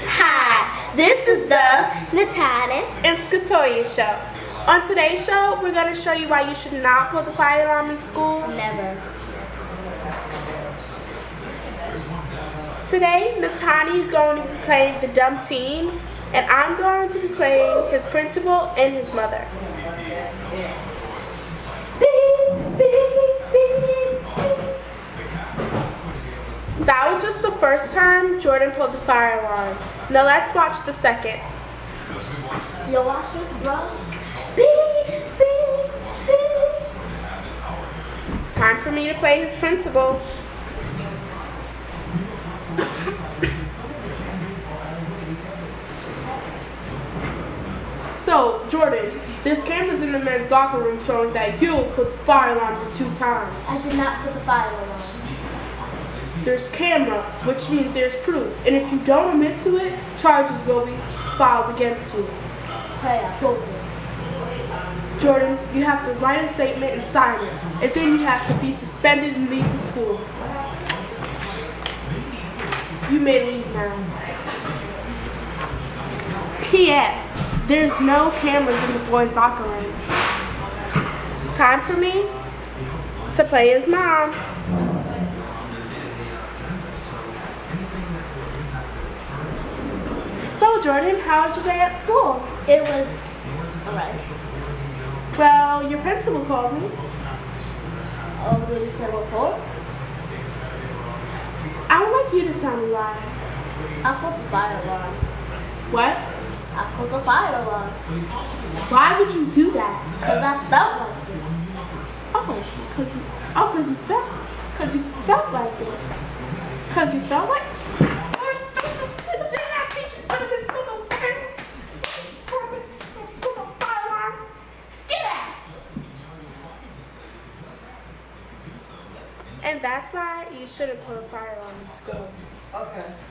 Hi, this is the neqative show. On today's show, we're going to show you why you should not pull the fire alarm in school. Never. Today, Natani is going to be playing the dumb teen, and I'm going to be playing his principal and his mother. That was just the first time Jordan pulled the fire alarm. Now let's watch the second. You watch this, bro? It's time for me to play his principal. So, Jordan, there's cameras in the men's locker room showing that you put the fire alarm for 2 times. I did not put the fire alarm. There's camera, which means there's proof. And if you don't admit to it, charges will be filed against you. Hey, I told you. Jordan, you have to write a statement and sign it. And then you have to be suspended and leave the school. You may leave now. P.S. There's no cameras in the boys' locker room. Time for me to play his mom. So, Jordan, how was your day at school? It was alright. Well, your principal called me. Oh, did you say what for? I would like you to tell me why. I put the fire alarm. What? I put the fire alarm. Why would you do that? Because I felt like it. Because you felt like it. Because you felt like it. And that's why you shouldn't put a fire alarm in school. Okay.